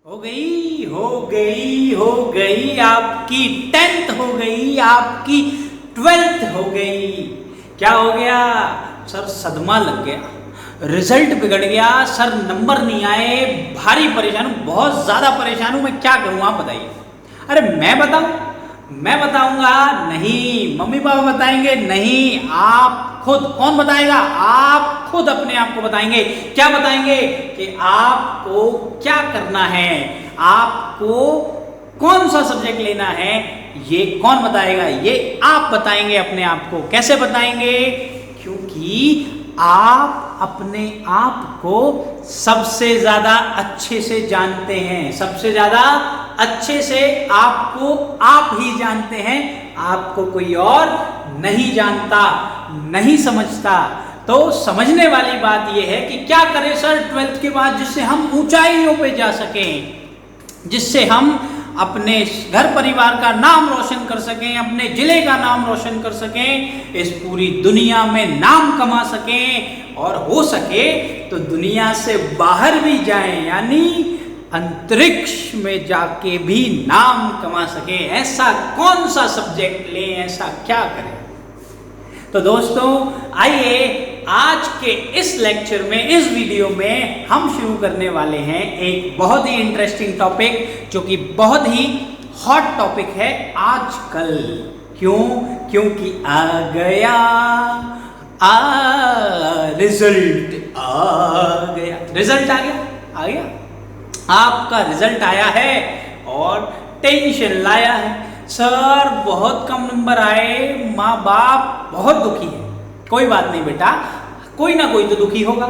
हो गई आपकी 10th हो गई, आपकी 12th हो गई। क्या हो गया सर? सदमा लग गया, रिजल्ट बिगड़ गया सर, नंबर नहीं आए, भारी परेशान हूँ, बहुत ज्यादा परेशान हूँ, मैं क्या करूँ आप बताइए। अरे मैं बताऊँ? मैं बताऊंगा नहीं, मम्मी पापा बताएंगे नहीं, आप खुद। कौन बताएगा? आप खुद अपने आप को बताएंगे। क्या बताएंगे? कि आपको क्या करना है, आपको कौन सा सब्जेक्ट लेना है, ये कौन बताएगा? ये आप बताएंगे अपने आप को। कैसे बताएंगे? क्योंकि आप अपने आप को सबसे ज्यादा अच्छे से जानते हैं, सबसे ज्यादा अच्छे से आपको आप ही जानते हैं, आपको कोई और नहीं जानता, नहीं समझता। तो समझने वाली बात यह है कि क्या करें सर 12th के बाद जिससे हम ऊंचाइयों पे जा सकें, जिससे हम अपने घर परिवार का नाम रोशन कर सकें, अपने जिले का नाम रोशन कर सकें, इस पूरी दुनिया में नाम कमा सकें, और हो सके तो दुनिया से बाहर भी जाएं, यानी अंतरिक्ष में जाके भी नाम कमा सकें। ऐसा कौन सा सब्जेक्ट लें, ऐसा क्या करें? तो दोस्तों आइए आज के इस लेक्चर में, इस वीडियो में हम शुरू करने वाले हैं एक बहुत ही इंटरेस्टिंग टॉपिक, जो कि बहुत ही हॉट टॉपिक है आजकल। क्यों? क्योंकि आ गया रिजल्ट आ गया, रिजल्ट आ गया, आ गया, आपका रिजल्ट आया है और टेंशन लाया है। सर बहुत कम नंबर आए, माँ बाप बहुत दुखी है। कोई बात नहीं बेटा, कोई ना कोई तो दुखी होगा,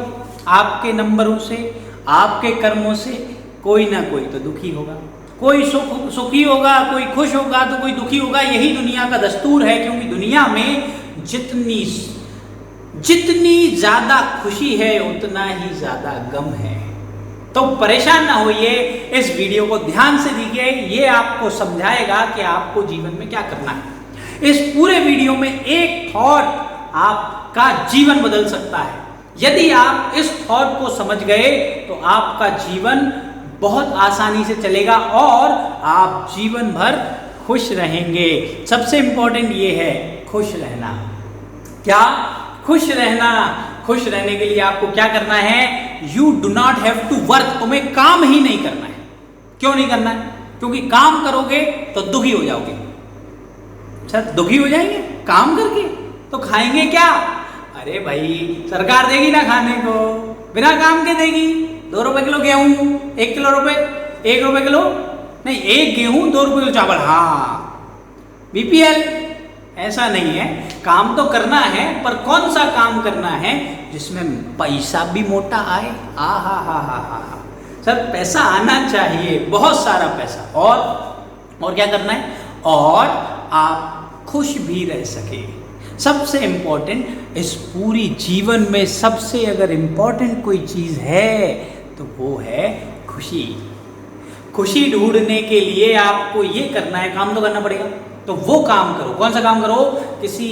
आपके नंबरों से, आपके कर्मों से कोई ना कोई तो दुखी होगा। कोई सुखी होगा, कोई खुश होगा, तो कोई दुखी होगा। यही दुनिया का दस्तूर है, क्योंकि दुनिया में जितनी ज्यादा खुशी है उतना ही ज्यादा गम है। तो परेशान ना होइए, इस वीडियो को ध्यान से देखिए, ये आपको समझाएगा कि आपको जीवन में क्या करना है। इस पूरे वीडियो में एक थॉट आपका जीवन बदल सकता है। यदि आप इस थॉट को समझ गए तो आपका जीवन बहुत आसानी से चलेगा और आप जीवन भर खुश रहेंगे। सबसे इंपॉर्टेंट ये है खुश रहना। क्या? खुश रहना। खुश रहने के लिए आपको क्या करना है? You do not have to work. तुम्हें काम ही नहीं करना है। क्यों नहीं करना है? क्योंकि काम करोगे तो दुखी हो जाओगे। सर दुखी हो जाएंगे काम करके? तो खाएंगे क्या? अरे भाई सरकार देगी ना खाने को, बिना काम के देगी। 2 रुपए किलो गेहूं, 1 रुपए किलो नहीं, 1 गेहूं 2 रुपए किलो चावल। हाँ बीपीएल ऐसा नहीं है, काम तो करना है, पर कौन सा काम करना है जिसमें पैसा भी मोटा आए। हा सर पैसा आना चाहिए, बहुत सारा पैसा। और क्या करना है? और आप खुश भी रह सके। सबसे इंपॉर्टेंट, इस पूरी जीवन में सबसे अगर इंपॉर्टेंट कोई चीज है तो वो है खुशी। खुशी ढूंढने के लिए आपको ये करना है, काम तो करना पड़ेगा, तो वो काम करो। कौन सा काम करो? किसी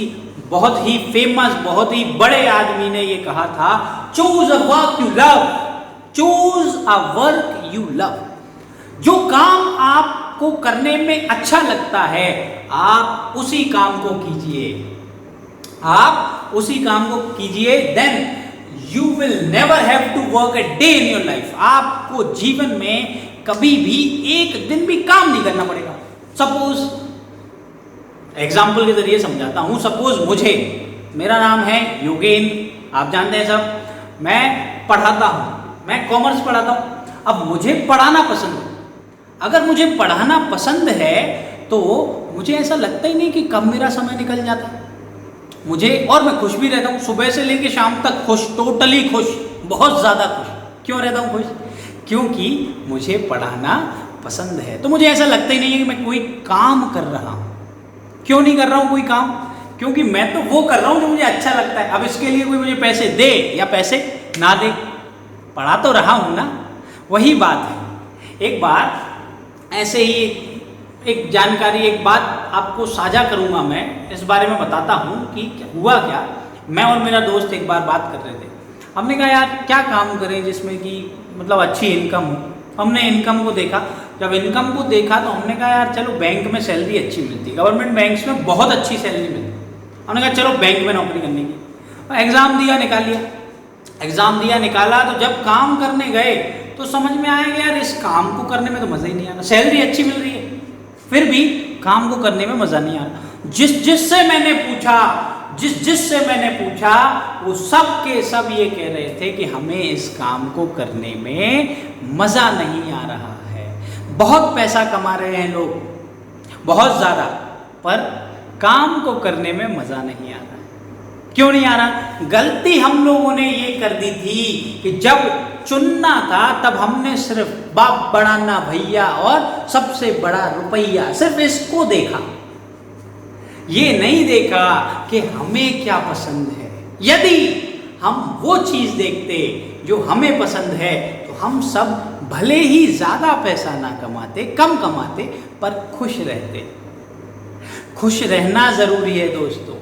बहुत ही फेमस, बहुत ही बड़े आदमी ने ये कहा था, choose a work you love, choose a work you love. जो काम आपको करने में अच्छा लगता है आप उसी काम को कीजिए, आप उसी काम को कीजिए। Then you will never have to work a day in your life. आपको जीवन में कभी भी एक दिन भी काम नहीं करना पड़ेगा। सपोज एग्जाम्पल के जरिए समझाता हूं। सपोज मेरा नाम है योगेंद्र, आप जानते हैं सब, मैं पढ़ाता हूं, मैं कॉमर्स पढ़ाता हूं। अब मुझे पढ़ाना पसंद है। अगर मुझे पढ़ाना पसंद है तो मुझे ऐसा लगता ही नहीं कि कब मेरा समय निकल जाता है मुझे, और मैं खुश भी रहता हूँ, सुबह से लेकर शाम तक खुश, टोटली खुश, बहुत ज़्यादा खुश। क्यों रहता हूँ खुश? क्योंकि मुझे पढ़ाना पसंद है। तो मुझे ऐसा लगता ही नहीं है कि मैं कोई काम कर रहा हूँ। क्यों नहीं कर रहा हूँ कोई काम? क्योंकि मैं तो वो कर रहा हूँ जो मुझे अच्छा लगता है। अब इसके लिए कोई मुझे पैसे दे या पैसे ना दे, पढ़ा तो रहा हूँ ना। वही बात है। एक बार ऐसे ही एक जानकारी, एक बात आपको साझा करूंगा, मैं इस बारे में बताता हूं कि हुआ क्या। मैं और मेरा दोस्त एक बार बात कर रहे थे। हमने कहा यार क्या काम करें जिसमें कि मतलब अच्छी इनकम हो। हमने इनकम को देखा, जब इनकम को देखा तो हमने कहा यार चलो बैंक में सैलरी अच्छी मिलती है, गवर्नमेंट बैंक्स में बहुत अच्छी सैलरी मिलती है। हमने कहा चलो बैंक में नौकरी करने की, एग्ज़ाम दिया, निकाल लिया। एग्ज़ाम दिया निकाला तो जब काम करने गए तो समझ में आया कि यार इस काम को करने में तो मज़ा ही नहीं आ रहा, सैलरी अच्छी मिल रही है फिर भी काम को करने में मज़ा नहीं आ रहा। जिससे मैंने पूछा वो सब के सब ये कह रहे थे कि हमें इस काम को करने में मज़ा नहीं आ रहा है। बहुत पैसा कमा रहे हैं लोग, बहुत ज़्यादा, पर काम को करने में मज़ा नहीं आ रहा है। क्यों नहीं आ रहा? गलती हम लोगों ने ये कर दी थी कि जब चुनना था तब हमने सिर्फ बाप बढ़ाना भैया और सबसे बड़ा रुपया, सिर्फ इसको देखा, ये नहीं देखा कि हमें क्या पसंद है। यदि हम वो चीज़ देखते जो हमें पसंद है तो हम सब भले ही ज़्यादा पैसा ना कमाते, कम कमाते, पर खुश रहते। खुश रहना ज़रूरी है दोस्तों,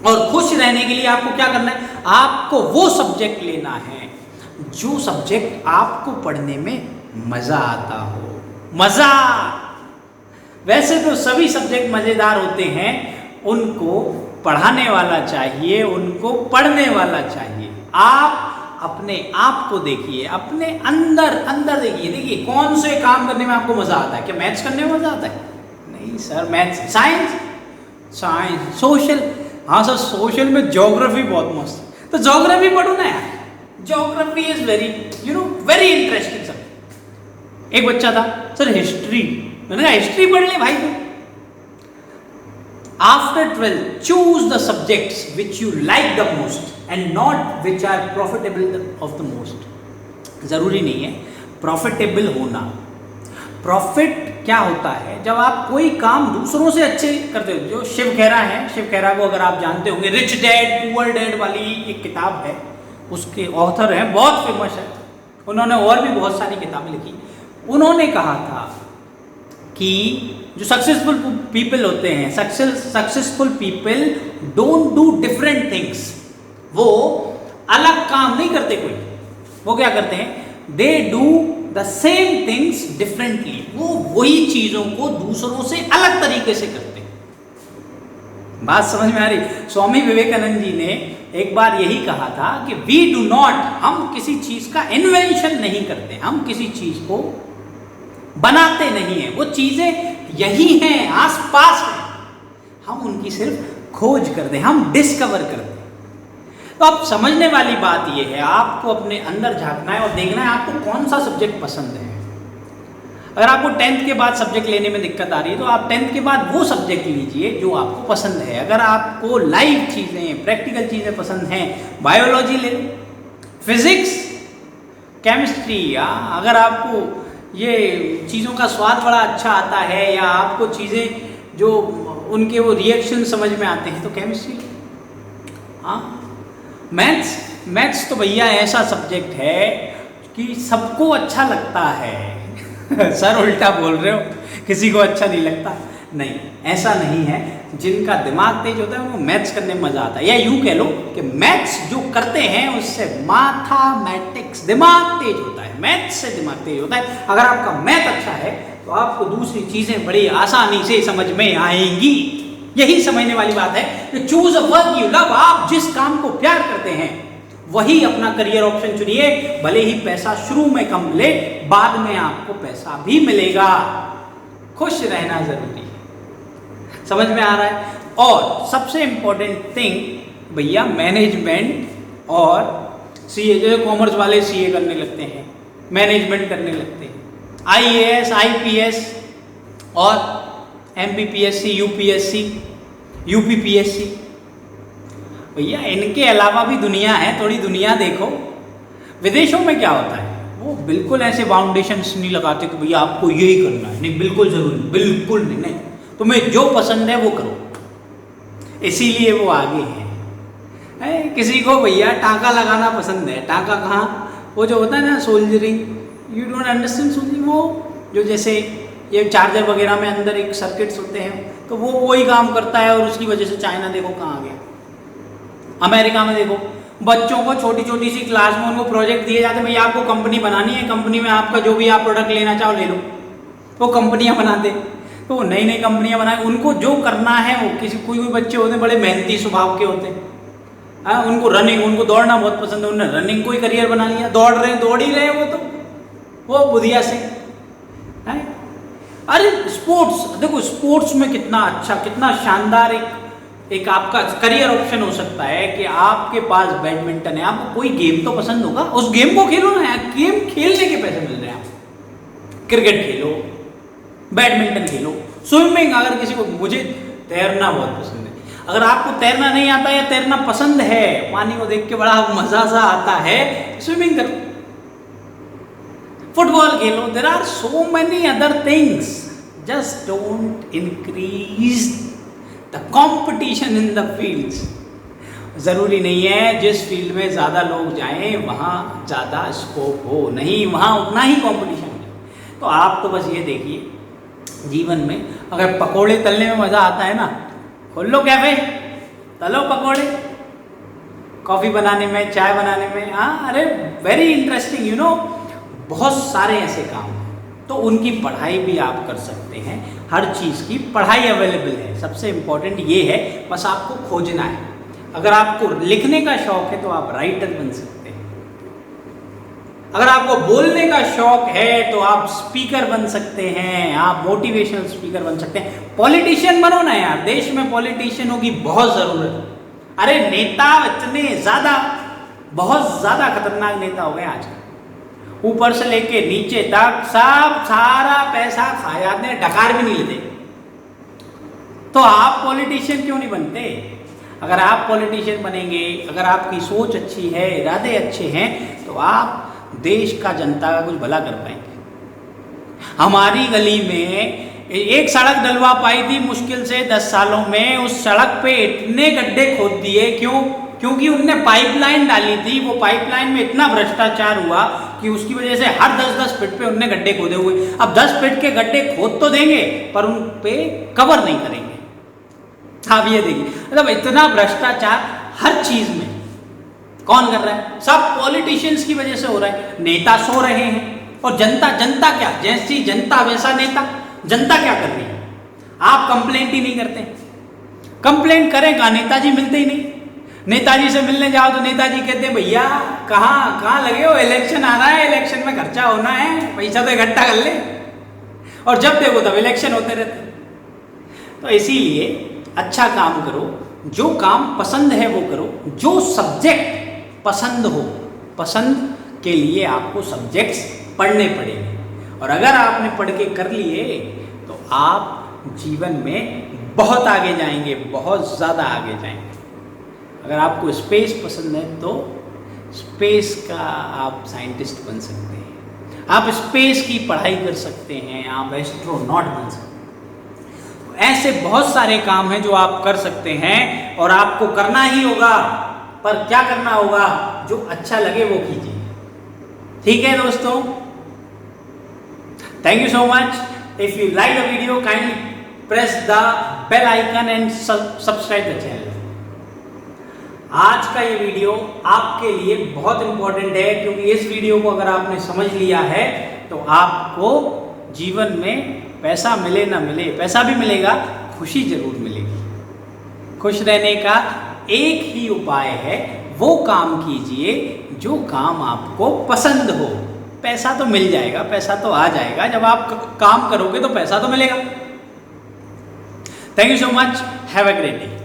और खुश रहने के लिए आपको क्या करना है? आपको वो सब्जेक्ट लेना है जो सब्जेक्ट आपको पढ़ने में मज़ा आता हो। मज़ा, वैसे तो सभी सब्जेक्ट मज़ेदार होते हैं, उनको पढ़ाने वाला चाहिए, उनको पढ़ने वाला चाहिए। आप अपने आप को देखिए, अपने अंदर देखिए कौन से काम करने में आपको मज़ा आता है। क्या मैथ्स करने में मज़ा आता है? नहीं सर, मैथ्स, साइंस, सोशल, हाँ सर सोशल में ज्योग्राफी बहुत मस्त, तो ज्योग्राफी पढ़ो ना यार। Geography is very very interesting subject. एक बच्चा था सर हिस्ट्री, मैंने कहा हिस्ट्री पढ़ ले भाई। After 12 choose the subjects which you like the most and not which are profitable of the most. जरूरी नहीं है प्रॉफिटेबल होना। प्रॉफिट क्या होता है? जब आप कोई काम दूसरों से अच्छे करते हो। जो शिव खेरा है, शिव खेरा को अगर आप जानते होंगे, रिच डैड पुअर डैड वाली एक किताब है, उसके ऑथर हैं, बहुत फेमस है, उन्होंने और भी बहुत सारी किताबें लिखी। उन्होंने कहा था कि जो सक्सेसफुल पीपल होते हैं, successful people don't do different things. वो अलग काम नहीं करते कोई, वो क्या करते हैं? They do the same things differently. वो वही चीजों को दूसरों से अलग तरीके से करते हैं। बात समझ में आ रही? स्वामी विवेकानंद जी ने एक बार यही कहा था कि वी डू नॉट, हम किसी चीज का इन्वेंशन नहीं करते, हम किसी चीज को बनाते नहीं है, वो चीजें यही हैं, आसपास हैं, हम उनकी सिर्फ खोज करते हैं, हम डिस्कवर करते हैं। तो अब समझने वाली बात यह है, आपको अपने अंदर झांकना है और देखना है आपको कौन सा सब्जेक्ट पसंद है। अगर आपको 10th के बाद सब्जेक्ट लेने में दिक्कत आ रही है तो आप 10th के बाद वो सब्जेक्ट लीजिए जो आपको पसंद है। अगर आपको लाइव चीज़ें, प्रैक्टिकल चीज़ें पसंद हैं, बायोलॉजी ले लो, फिजिक्स, केमिस्ट्री, या अगर आपको ये चीज़ों का स्वाद बड़ा अच्छा आता है या आपको चीज़ें जो उनके वो रिएक्शन समझ में आते हैं तो केमिस्ट्री। हाँ, मैथ्स तो भैया ऐसा सब्जेक्ट है कि सबको अच्छा लगता है। सर उल्टा बोल रहे हो, किसी को अच्छा नहीं लगता? नहीं, ऐसा नहीं है। जिनका दिमाग तेज होता है उनको मैथ्स करने में मजा आता है, या यूं कह लो कि मैथ्स जो करते हैं उससे मैथमेटिक्स, दिमाग तेज होता है, मैथ्स से दिमाग तेज होता है। अगर आपका मैथ अच्छा है तो आपको दूसरी चीजें बड़ी आसानी से समझ में आएंगी। यही समझने वाली बात है कि choose a work you love. आप जिस काम को प्यार करते हैं वही अपना करियर ऑप्शन चुनिए, भले ही पैसा शुरू में कम मिले, बाद में आपको पैसा भी मिलेगा। खुश रहना जरूरी है। समझ में आ रहा है? और सबसे इंपॉर्टेंट थिंग भैया, मैनेजमेंट और सीए, जो कॉमर्स वाले सीए करने लगते हैं, मैनेजमेंट करने लगते हैं, आईएएस, आईपीएस और एमपीपीएससी, यूपीएससी, यूपीपीएससी। भैया इनके अलावा भी दुनिया है, थोड़ी दुनिया देखो। विदेशों में क्या होता है, वो बिल्कुल ऐसे बाउंडेशंस नहीं लगाते कि भैया आपको यही करना है, नहीं बिल्कुल जरूरी, बिल्कुल नहीं, तुम्हें जो पसंद है वो करो। इसीलिए वो आगे हैं। किसी को भैया टाँका लगाना पसंद है, टाँका कहाँ, वो जो होता है ना soldiering, you don't understand soldiering, वो जो जैसे ये चार्जर वगैरह में अंदर एक सर्किट्स होते हैं, तो वो वही काम करता है और उसकी वजह से चाइना देखो कहाँ आ गया, अमेरिका में देखो बच्चों को छोटी छोटी सी क्लास में उनको प्रोजेक्ट दिए जाते हैं, भैया आपको कंपनी बनानी है, कंपनी में आपका जो भी आप प्रोडक्ट लेना चाहो ले लो। वो कंपनियां बनाते, तो वो नई नई कंपनियां बनाए, उनको जो करना है वो कोई बच्चे होते हैं बड़े मेहनती स्वभाव के होते हैं। उनको रनिंग, उनको दौड़ना बहुत पसंद है, उन्होंने रनिंग को ही करियर बना लिया, दौड़ ही रहे वो बुधिया से है। अरे स्पोर्ट्स देखो, स्पोर्ट्स में कितना अच्छा, कितना शानदार एक आपका करियर ऑप्शन हो सकता है कि आपके पास बैडमिंटन है, आपको कोई गेम तो पसंद होगा, उस गेम को खेलो ना यार, गेम खेलने के पैसे मिल रहे हैं आपको। क्रिकेट खेलो, बैडमिंटन खेलो, स्विमिंग, अगर किसी को, मुझे तैरना बहुत पसंद है, अगर आपको तैरना नहीं आता या तैरना पसंद है, पानी को देख के बड़ा मजा सा आता है, स्विमिंग करो, फुटबॉल खेलो, there are so many other things, just don't increase the competition in the fields. जरूरी नहीं है जिस फील्ड में ज्यादा लोग जाएं वहां ज्यादा स्कोप हो, नहीं, वहां उतना ही कंपटीशन है। तो आप तो बस ये देखिए जीवन में, अगर पकोड़े तलने में मजा आता है ना, खोल लो कैफे, तलो पकोड़े, कॉफी बनाने में, चाय बनाने में, अरे वेरी इंटरेस्टिंग, यू नो, बहुत सारे ऐसे काम हैं। तो उनकी पढ़ाई भी आप कर सकते हैं, हर चीज़ की पढ़ाई अवेलेबल है। सबसे इम्पोर्टेंट ये है, बस आपको खोजना है। अगर आपको लिखने का शौक है तो आप राइटर बन सकते हैं, अगर आपको बोलने का शौक है तो आप स्पीकर बन सकते हैं, आप मोटिवेशनल स्पीकर बन सकते हैं। पॉलिटिशियन बनो ना यार, देश में पॉलिटिशियनों की बहुत ज़रूरत है। अरे नेता इतने ज़्यादा, बहुत ज़्यादा खतरनाक नेता हो गए आजकल, ऊपर से लेके नीचे तक सब सारा पैसा खा जाते हैं, डकार भी नहीं लेते। तो आप पॉलिटिशियन क्यों नहीं बनते? अगर आप पॉलिटिशियन बनेंगे, अगर आपकी सोच अच्छी है, इरादे अच्छे हैं, तो आप देश का, जनता का कुछ भला कर पाएंगे। हमारी गली में एक सड़क डलवा पाई थी मुश्किल से 10 सालों में, उस सड़क पे इतने गड्ढे खोद दिए, क्यों? क्योंकि उनने पाइपलाइन डाली थी, वो पाइपलाइन में इतना भ्रष्टाचार हुआ कि उसकी वजह से हर 10-10 फीट पे उनने गड्ढे खोदे हुए। अब 10 फीट के गड्ढे खोद तो देंगे पर उन पे कवर नहीं करेंगे। आप ये देखिए, मतलब इतना भ्रष्टाचार हर चीज में। कौन कर रहा है? सब पॉलिटिशियंस की वजह से हो रहा है। नेता सो रहे हैं और जनता क्या, जैसी जनता वैसा नेता। जनता क्या कर रही है? आप कंप्लेंट ही नहीं करते, कंप्लेंट करेगा, नेताजी मिलते ही नहीं। नेताजी से मिलने जाओ तो नेताजी कहते हैं भैया कहाँ लगे हो, इलेक्शन आ रहा है, इलेक्शन में खर्चा होना है, पैसा तो इकट्ठा कर ले। और जब देखो तब इलेक्शन होते रहते। तो इसीलिए अच्छा काम करो, जो काम पसंद है वो करो, जो सब्जेक्ट पसंद हो, पसंद के लिए आपको सब्जेक्ट्स पढ़ने पड़ेंगे। और अगर आपने पढ़ के कर लिए तो आप जीवन में बहुत आगे जाएंगे, बहुत ज़्यादा आगे जाएंगे। अगर आपको स्पेस पसंद है तो स्पेस का आप साइंटिस्ट बन सकते हैं, आप स्पेस की पढ़ाई कर सकते हैं, आप एस्ट्रोनॉट बन सकते हैं। ऐसे बहुत सारे काम हैं जो आप कर सकते हैं और आपको करना ही होगा। पर क्या करना होगा? जो अच्छा लगे वो कीजिए। ठीक है दोस्तों, thank you so much. If you like the video kindly press the bell icon and subscribe the channel. आज का ये वीडियो आपके लिए बहुत इंपॉर्टेंट है, क्योंकि इस वीडियो को अगर आपने समझ लिया है तो आपको जीवन में पैसा मिले ना मिले, पैसा भी मिलेगा, खुशी जरूर मिलेगी। खुश रहने का एक ही उपाय है, वो काम कीजिए जो काम आपको पसंद हो। पैसा तो मिल जाएगा, पैसा तो आ जाएगा, जब आप काम करोगे तो पैसा तो मिलेगा। Thank you so much, have a great day.